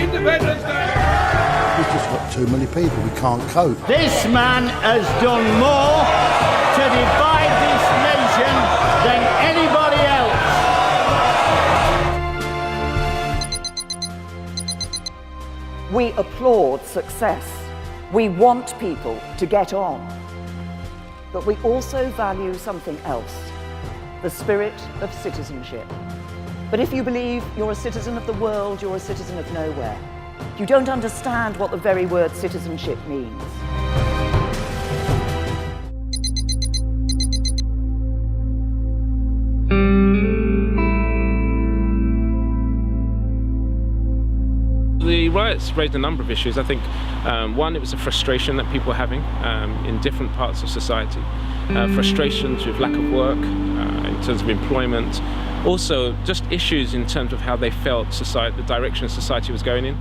Independence Day! We've just got too many people, we can't cope. This man has done more to divide this nation than anybody else. We applaud success. We want people to get on. But we also value something else, the spirit of citizenship. But if you believe you're a citizen of the world, you're a citizen of nowhere. You don't understand what the very word citizenship means. The riots raised a number of issues. I think one, it was a frustration that people were having in different parts of society. Frustrations with lack of work, in terms of employment. Also, just issues in terms of how they felt the direction society was going in.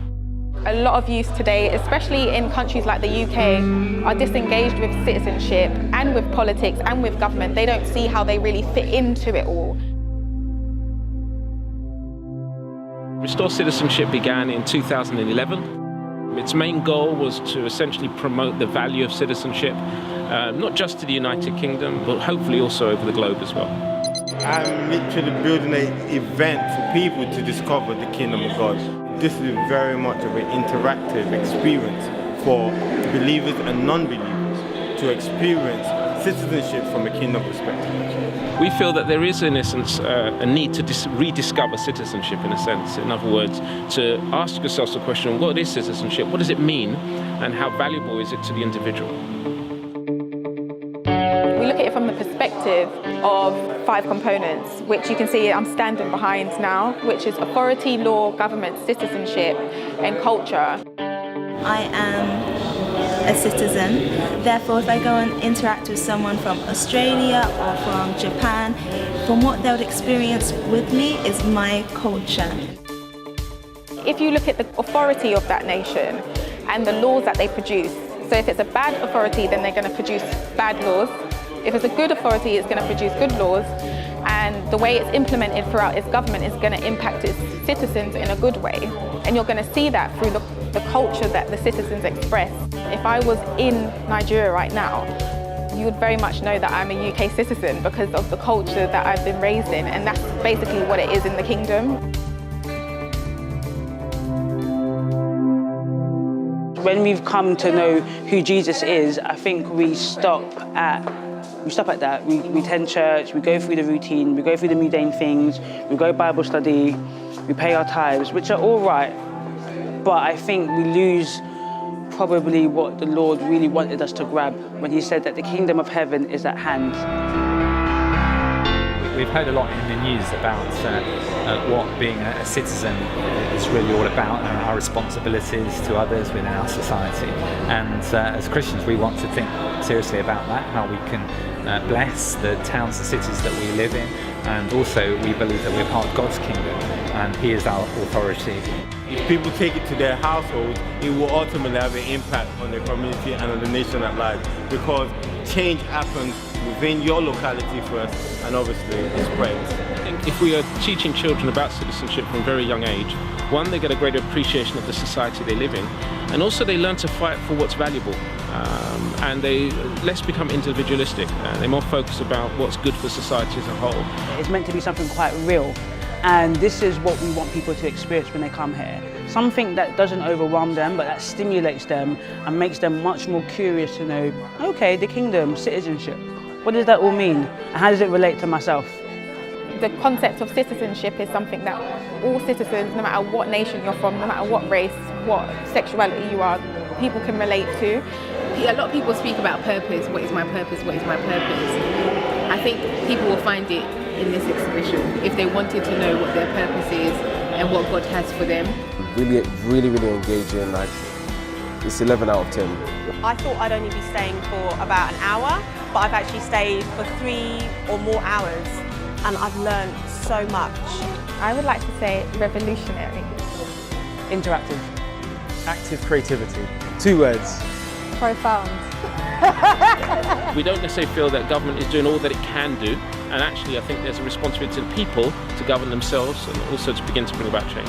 A lot of youth today, especially in countries like the UK, are disengaged with citizenship and with politics and with government. They don't see how they really fit into it all. Restore Citizenship began in 2011. Its main goal was to essentially promote the value of citizenship, not just to the United Kingdom, but hopefully also over the globe as well. I'm literally building an event for people to discover the Kingdom of God. This is very much of an interactive experience for believers and non-believers to experience citizenship from a kingdom perspective. We feel that there is, in essence, a need to rediscover citizenship, in a sense. In other words, to ask yourselves the question, what is citizenship? What does it mean? And how valuable is it to the individual? We look at it from the perspective of 5 components, which you can see I'm standing behind now, which is authority, law, government, citizenship, and culture. I am a citizen. Therefore, if I go and interact with someone from Australia or from Japan, from what they would experience with me is my culture. If you look at the authority of that nation and the laws that they produce, so if it's a bad authority, then they're going to produce bad laws. If it's a good authority, it's going to produce good laws, and the way it's implemented throughout its government is going to impact its citizens in a good way. And you're going to see that through the culture that the citizens express. If I was in Nigeria right now, you would very much know that I'm a UK citizen because of the culture that I've been raised in, and that's basically what it is in the kingdom. When we've come to know who Jesus is, I think we stop at that. We attend church, we go through the routine, we go through the mundane things, we go Bible study, we pay our tithes, which are all right. But I think we lose probably what the Lord really wanted us to grab when he said that the kingdom of heaven is at hand. We've heard a lot in the news about what being a citizen is really all about and our responsibilities to others within our society. And as Christians, we want to think seriously about that, how we can bless the towns and cities that we live in. And also, we believe that we're part of God's kingdom and he is our authority. If people take it to their household, it will ultimately have an impact on the community and on the nation at large, because change happens within your locality first, and obviously it spreads. I think if we are teaching children about citizenship from a very young age, one, they get a greater appreciation of the society they live in, and also they learn to fight for what's valuable, and they less become individualistic. They're more focused about what's good for society as a whole. It's meant to be something quite real. And this is what we want people to experience when they come here. Something that doesn't overwhelm them, but that stimulates them and makes them much more curious to know, okay, the kingdom, citizenship, what does that all mean? And how does it relate to myself? The concept of citizenship is something that all citizens, no matter what nation you're from, no matter what race, what sexuality you are, people can relate to. A lot of people speak about purpose. What is my purpose? What is my purpose? I think people will find it in this exhibition if they wanted to know what their purpose is and what God has for them. Really engaging. Like, it's 11 out of 10. I thought I'd only be staying for about an hour, but I've actually stayed for 3 or more hours, and I've learned so much. I would like to say revolutionary. Interactive. Active creativity. 2 words. Profound. We don't necessarily feel that government is doing all that it can do, and actually I think there's a responsibility to the people to govern themselves and also to begin to bring about change.